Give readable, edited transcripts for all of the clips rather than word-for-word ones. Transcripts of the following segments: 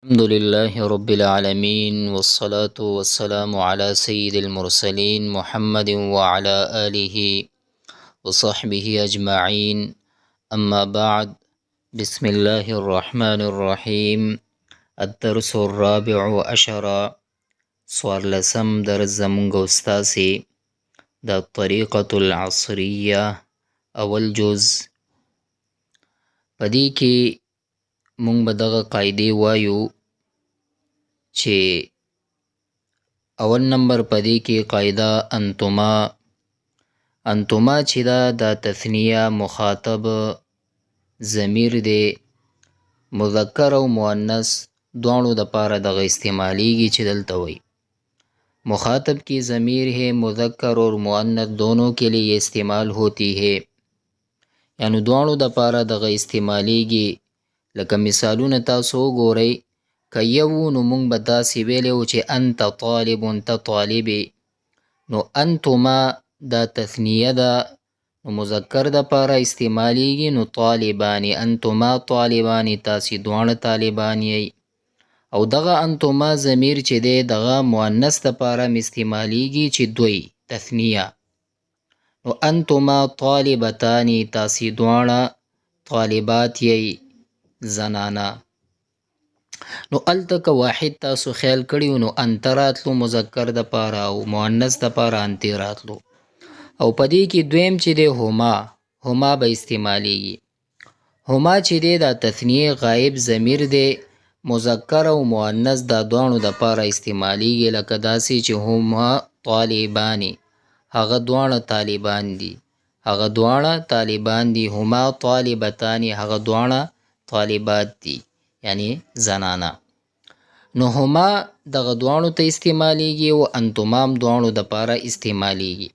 الحمد لله رب العالمين والصلاة والسلام على سيد المرسلين محمد وعلى آله وصحبه أجمعين. أما بعد، بسم الله الرحمن الرحيم. الدرس الرابع عشر، سوار لسم درس زمونغ استاسي دا الطريقة العصرية اول جزء. پدې کې مونږ به دغه قاعدې وایو چې اول نمبر پدې کې قاعده انتما چې دا تثنیه مخاطب ضمیر دی، مذکر او مؤنث دواړو دپاره دغه استعمالیږي چې دلته وایي مخاطب کی ضمیر ہے، مذکر اور مؤنث دونوں کے لیے استعمال ہوتی ہے، یعنی دواړو دپاره دغه استعمالیږي. لکه مثالونه تاسو وګورئ، که یو نو مونږ به داسې ویلی و چې انت طالب، ته طالبې، نو انتما دا تثنیه ده، نو مذکر دپاره استعمالیږي، نو طالبانې، انتما طالبانې، تاسې دواړه طالبان یئ. او دغه انتما ضمیر چې دی دغه مؤنث دپاره هم استعمالیږي چې دوی تثنیه، نو انتما طالبتانې، تاسې دواړه طالبات یئ، زنانه. نو الته که واحد تاسو خیال کړي نو انت راتلو مذکر دپاره او مؤنث دپاره انتې راتلو. او په دې کې دویم چې دی هما به استعمالیږي. هما چې دی دا تثنیه غایب ضمیر دی، مذکر او مؤنث دا دواړو دپاره استعمالیږي. لکه داسې چې هما طالبانې، هغه دواړه طالبان دي، هغه دواړه طالبان دي. هما طالبتانې، هغه دواړه طالبات دي، یعنی زنانه. نو هما دغه دواړو ته استعمالیږي او انتما هم دواړو دپاره استعمالیږي.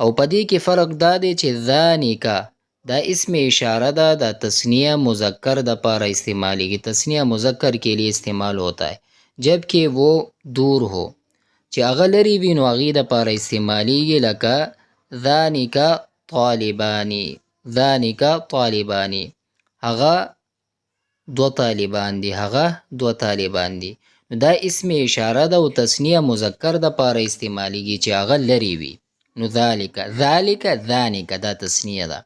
او په دې کې فرق دا دی چې ذانکه دا اسم اشاره ده، دا تثنیه مذکر دپاره استعمالیږي، تثنیه مذکر کے لیے استعمال ہوتا ہے، جبکہ وہ دور ہو، چې هغه لرې وي نو هغې دپاره استعمالیږي. لکه ذانکه طالبانی، ذانکه طالبانی، هغه دو طالبان دي، هغه دو طالبان دي. نو دا اسم اشاره ده او تثنیه مذکر دپاره استعمالیږي چې هغه لرې وي. نو ذالکه، ذانکه دا تثنیه ده.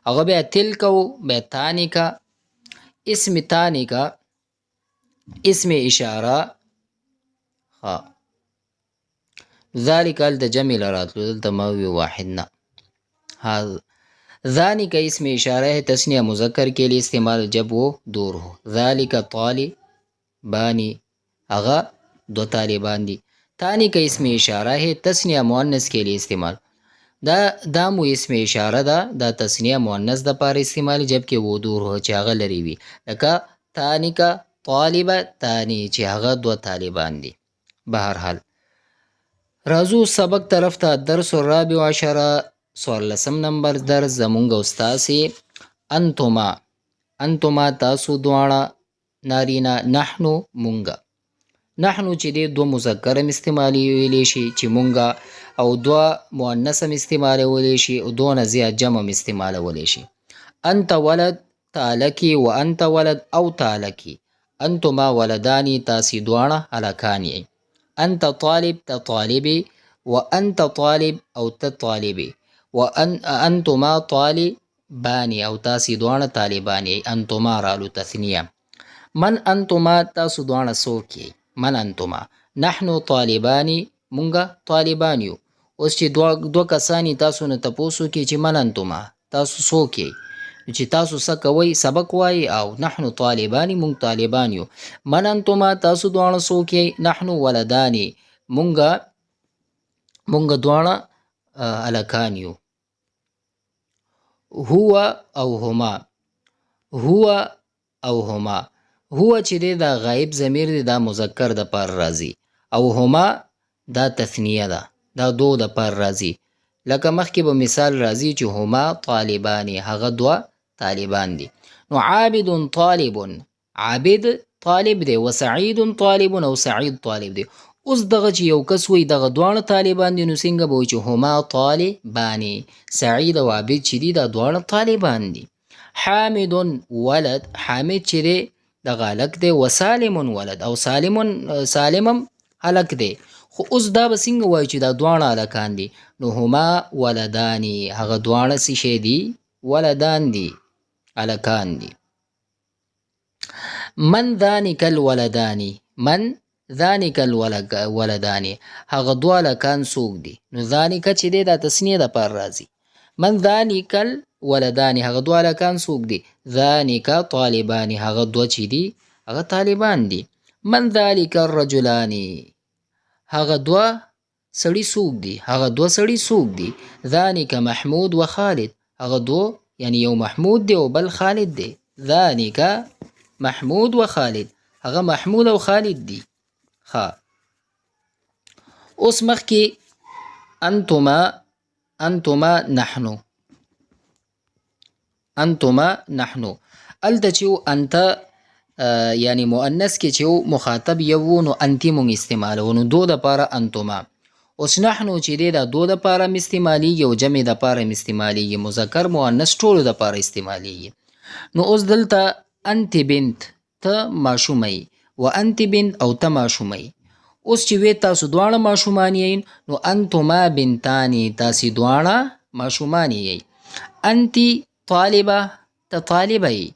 هغه بیا تلک او بیا تانکه، اسم تانکه اسم اشاره ذالکه هلته جمع لراتلو، دلته ما وی واحد نه. ذالک اسم اشاره ہے، تثنیہ مذکر کے لیے استعمال جب وہ دور ہو. ذالک طالبانی، اغا دو طالبان دی. تانی کا اسم اشارہ ہے، تثنیہ مؤنث کے لیے استعمال. دامو اسم اشاره ده، دا تثنیه مؤنث دپاره استعمال جبکې وہ دور هو چې هغه لرې وي. لکه تانکه طالبتانی، چې هغه دوه طالبان دي. بهرحال راځو سبق طرف ته. درس الرابع عشره، څوارلسم نمبر درس زمونږ استاسې. انتما تاسو دواړه نارینه، نحنو مونږه. نحنو چې دی دو مذکر هم استعمالیدلی شي چې مونږه، او دوه مؤنث هم استعمالولی شي، او دو نه زیات جمع هم استعمالولی شي. انت ولد تالکی، و انت ولد او تالکی، انتما ولدانی، تاسې دواړه هلکان یئ. انت طالب، ته طالبې، و انت طالب او ته طالبې، انتما طالبانی، او تاسې دواړه طالبان یئ. انتما رالو تثنیه. من انتما، تاسو دواړه څوک یئ؟ من انتما. نحنو طالبانی، مونږه طالبان یو. اوس چې دوه کسانی تاسو نه تپوس وکړي چې من انتما، تاسو څوک یئ؟ چې تاسو څه کوئ؟ سبق وایي. او نحنو طالبانی، مونږ طالبان یو. من انتما، تاسو دواړه څوک یئ؟ نحنو ولدانی، مونږ دواړه هلکان یو. هو او هما، هو او هما. هو چې دی دا غایب ضمیر دی، دا مذکر دپاره راځي، او هما دا تثنیه ده، دا دو دپاره راځي. لکه مخکې به مثال راځي چې هما طالبانې، هغه دوه طالبان دي. نو عابد طالب، عابد طالب دی، و سعید طالب، او سعید طالب دی. اوس دغه چې یو کس وایي دغه دواړه طالبان دي، نو څنګه به وایي چې هما طالبانې، سعید او عابد چې دي دا دواړه طالبان دي. حامد ولد، حامد چې دی دغه هلک دی، وسالم ولد او سالمم هلک دی. خو اوس دا به څنګه وایو چې دا دواړه هلکان دي؟ نو هما ولدانې، هغه دواړه څه شی دي؟ ولدان دي، هلکان دي. من ذانک الولدانی، من ذانک الولدانی، هغه دوه هلکان څوک دي؟ نو ذانکه چې دی دا تسنیه دپاره راځي. من ذانک الولدانی، هغه دوه هلکان څوک دي؟ ذانکه طالبانی، هغه دوه چې دي هغه طالبان دي. من ذالک الرجلانی، هغه دوه سړي څوک دي؟ هغه دوه سړي څوک دي؟ ذانک محمود و خالد، هغه دوه یعنی یو محمود دی او بل خالد دی. ذانک محمود و خالد، هغه محمود او خالد دي. ښه اوس مخکې انتما نحنو، انتما نحنو، هلته چې و انت یعنی مؤنث کې چې و مخاطب یو و نو انتي مونږ استعمالو، نو دو دپاره انتما. اوس نحنو چې دی دا دو دپاره م استعمالیږي او جمع دپاره م استعمالیږي، مذکر مؤنث ټولو دپاره استعمالیږي. نو اوس دلته انت بنت، ته ماشومه یې، و انت بنت او ته ماشومه یې. اوس چې وی تاسو دواړه ماشومان یئ نو انتما بنتانی، تاسې دواړه ماشومان یئ. انتی طالبه، ته طالبه یې،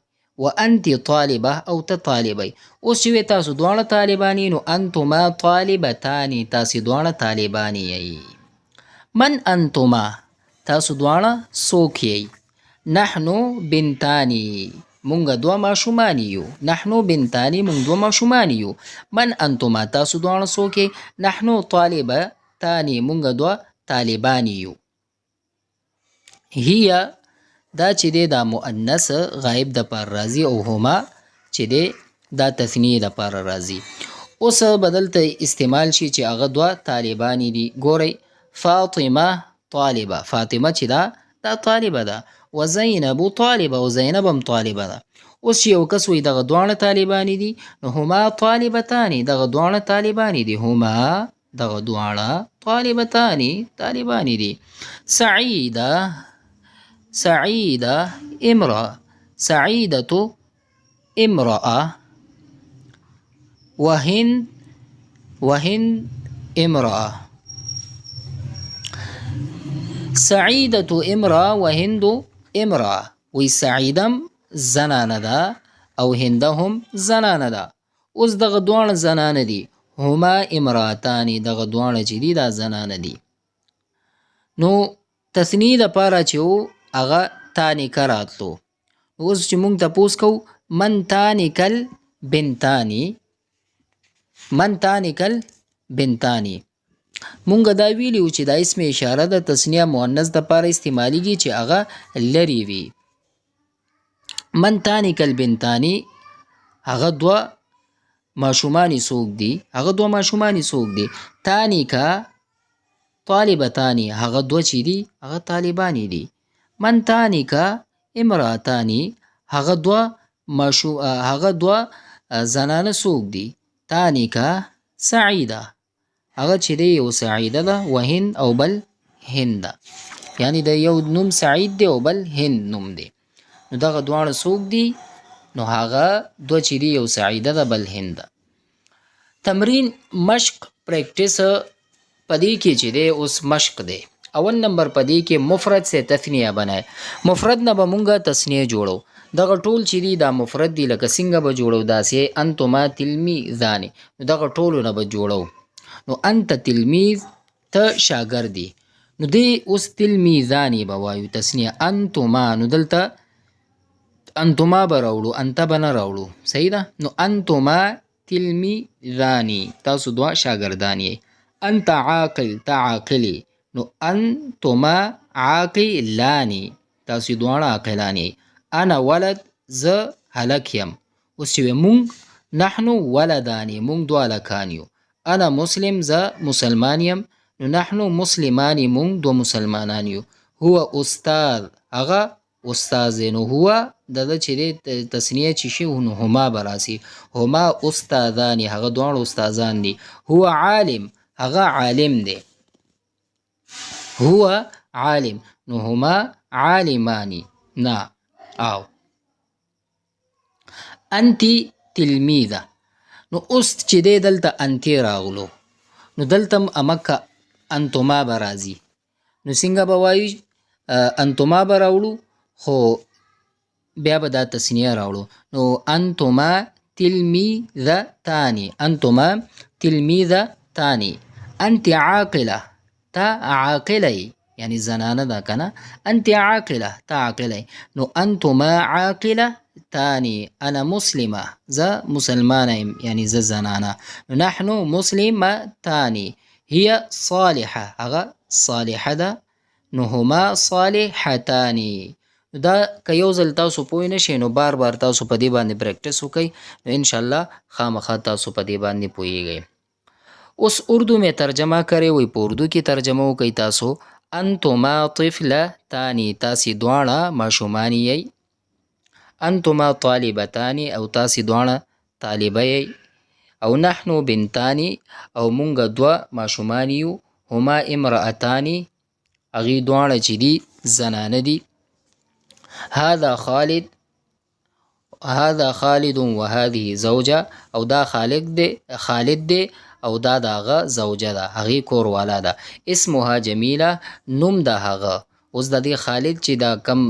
و انتی طالبه او ته طالبه یې. اوس چې وی تاسو دواړه طالبان یئ نو انتما طالبتانی، تاسې دواړه طالبان یئ. من انتما، تاسو دواړه څوک یئ؟ نحنو بنتانی، مونږ دوه ماشومان یو. نحنو بنتانی، مونږ دوه ماشومان یو. من انتما، تاسو دواړه څوک یئ؟ نحنو طالبتانی، مونږ دوه طالبان یو. هي دا چې دی دا مؤنث غایب دپاره راځي او هما چې دی دا تثنیې دپاره راځي. اوس به دلته استعمال شي چې هغه دوه طالبانې دي. ګورئ فاطمه طالبه، فاطمه چې ده دا طالبه ده، و زینب طالبه، او زینب هم طالبه ده. اوس چې یو کس وایي دغه دواړه طالبانې دي نو هما طالبتانې، دغه دواړه طالبانې دي، هما دغه دواړه طالبتانې طالبانې دي. سعیده، سعیده امرأه، سعیدة امرأه، وهند امرأه. سعیدة امرأه و هند امرأه، وی سعیدم زنانه ده او هنده هم زنانه ده. اوس دغه دواړه زنانه دي، هما امراتانی، دغه دواړه چې دي دا زنانه دي. نو تثنیې دپاره چې و هغه تانیکه راتلو. اوس چې مونږ تپوس کوو من تانکل بنتانی، من تانکل بنتانی، مونږ دا ویلي و چې دا اسم اشاره د تثنیه مؤنث دپاره استعمالیږي چې هغه لرې وي. من تانکل بنتانی، هغه دوه ماشومانې څوک دي؟ هغه دوه ماشومانې څوک دي؟ تانیکه طالبتانی، هغه دوه چې دي هغه طالبانې دي. من تانیکه امراتانی، هغه دوه زنانه څوک دي؟ تانیکه سعیده، هغه چې دی یو سعیده ده، و هند او بل هند ده، یعنی د یو نوم سعید دی او بل هند نوم دی. نو دغه دواړه څوک دي؟ نو هغه دوه چې دي یو سعیده ده بل هند ده. تمرین مشق پریکټس په دې کې چې دی اوس مشق دی. اول نمبر په دې کې مفرد سے تثنیه بنای، مفرد نه به مونږه تثنیه جوړو. دغه ټول چې دي دا مفرد دي، لکه څنګه به جوړو داسې انتما تلمیذانې، نو دغه ټولو نه به جوړو. نو انت تلمیذ، ته شاګردی، نو دی اوس تلمیذانې به وایو تثنیه. انتما، نو دلته انتما به راوړو، انته به نه راوړو، صحیح ده. نو انتما تلمیذانی، تاسو دوه شاګردان یې. انت عاقل، ته عاقلې، نو انتما عاقلانی، تاسو دواړه عاقلان یې. انا ولد، زه هلک یم. اوس چې مونږ نحنو ولدانی، مونږ دوه هلکان یو. انا مسلم، زه مسلمان یم، نو نحنو مسلمانی، مونږ دوه مسلمانان یو. هو استاد، هغه استاد دی، نو هو دده چې دی تثنیه چې شي نو هما به راسي. هما استادانی، هغه دواړه استادان دي. هو عالم، هغه عالم دی، هو عالم، نو هما عالمانی. نه او انتی تلمیذه. نو اوس چې دی دلته انتې راغلو نو دلته هم امکه انتما به راځي. نو څنګه به وایو انتما به راوړو خو بیا به دا تسنیه راوړو. نو انتما تلمیذتانی، انتما تلمیذتانی. انت عاقله، تا عاقله ای یعنی زنانه ده کنه. انت عاقله، تا عاقله ای. نو انتما عاقله تانی، انا مسلمه، زه مسلمانه یم یعنی زه زنانه. نحن مسلمتانی، هي صالحه، هغه صالحه ده. نو هما صالحتانی. دا که یو ځل تاسو پوه نه شئ نو بار بار تاسو په دې باندې پریکټس وکئ نو انشاءالله خامخا تاسو په دې باندې پوهیږئ. اوس اردو میں ترجمه کرے وی په اردو کې ترجمه وکئ تاسو. انتما طفلتانی، تاسې دواړه ماشومان یئ. انتما طالبتانی، او تاسې دواړه طالبه یئ. او نحنو بنتانی، او مونږ دوه ماشومان یو. هما امرأتانی، هغې دواړه چې دي زنانه دي. هذا خالد، هذا خالد وهذه زوجه، او دا خالد دی او دا د هغه زوجه ده، هغې کور والا ده. اسمها جمیله، نوم د هغه. اوس د دې خالد چې دا کم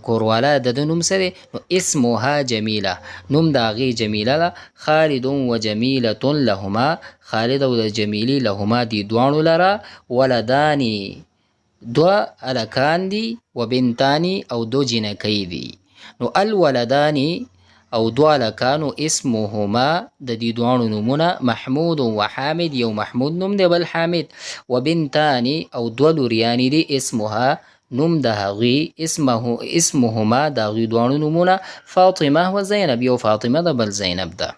کوروالا د ده نوم څه دی؟ نو اسمها جمیله، نوم د هغې جمیله ده. خالد و جمیلة لهما، خالد او د جمیلې لهما دي دواړو لره. ولدانی، دوه هلکان دي. و بنتانی، او دو جینکۍ دي. نو الولدانی او دوه هلکانو اسمهما د دې دواړو نومونه محمود و حامد، یو محمود نوم دی بل حامد. و بنتانی او دوه لوریانې دي اسمها، نوم د هغې اسمهما د هغې دواړو نومونه فاطمه و زینب، یو فاطمه ده بل زینب ده.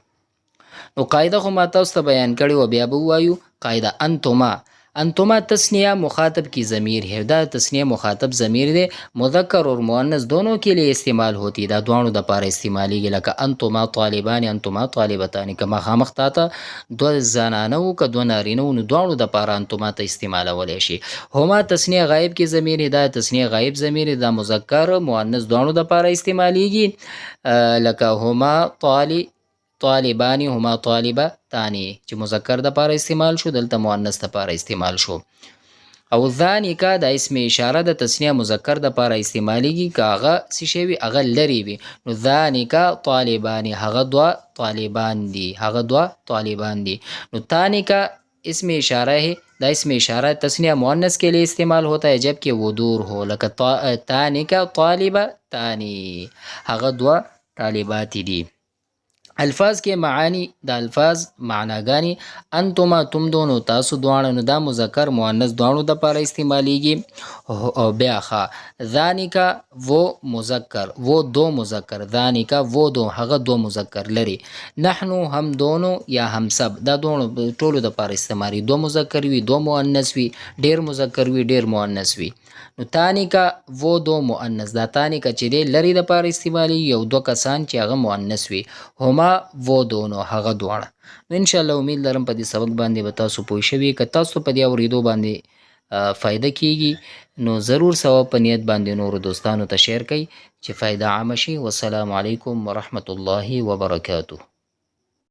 نو قاعده خو ما تاسو ته بیان کړې وه، بیا به ووایو قاعده. انتما، انتما تسنیہ مخاطب کی ضمیر ہے. دا تسنیہ مخاطب ضمیر دے، مذکر اور مؤنث دونوں کے لیے استعمال ہوتی. دا دوانو د پاره استعمالیږي، لکه انتما طالبان، انتما طالبتان. که مخامخ تا ته دوه زنانه وو که دوه نارینه وو نو دواړو دپاره انتما ته استعمالولی شي. هما تسنیه غایب کې ضمیر دی، دا تسنیه غایب ضمیر دی، دا مذکر مؤنث دواړو دپاره استعمالیږي. لکه هما طالبانی، هما طالبتانی چې مذکر د پاره استعمال شو، دلته مؤنث د پاره استعمال شو. او ذانکا د اسم اشاره د تسنیه مذکر د پاره استعمالیږي که هغه څه شی وي، هغه لرې وي. نو ذانکا طالبانی، هغه دوه طالبان دي، هغه دوه طالبان دي. نو تانکا اسم اشاره ہے، دا اسم اشاره تسنیه مؤنث کے لیے استعمال ہوتا ہے جبکہ وہ دور ہو. لکه تانکا طالبتانی، هغه دوه طالبات دي. الفاظ کې معانی، د الفاظ معناګانی. انتما، تم دونو، تاسو دواړه. نو دا مذکر مؤنث دواړو دپاره استعمالیږي. او بیا ښه ذانکا وہ مذکر، وہ دو مذکر. ذانکا وہ دو، هغه دو مذکر لري. نحنو هم دونو یا هم سب، دا دونو ټولو دپاره استعمالي. دو مذکر وي دو مؤنث وي، ډیر مذکر وي ډیر مؤنث وي. نو تانکا وہ دو مؤنث، دا تانکا چې دی لري دپاره استعمالي، یو دو کسان چې هغه مؤنث وي. هما وہ دونو، هغه دواړه. نو انشاءالله امید لرم په دې سبق باندې به تاسو پوه شوي. که تاسو په دې اورېدو باندې فایده کیږي نو ضرور ثواب په نیت باندې نورو دوستانو ته شیر کړئ چې فایده عامه شي. والسلام علیکم ورحمة الله وبرکاته.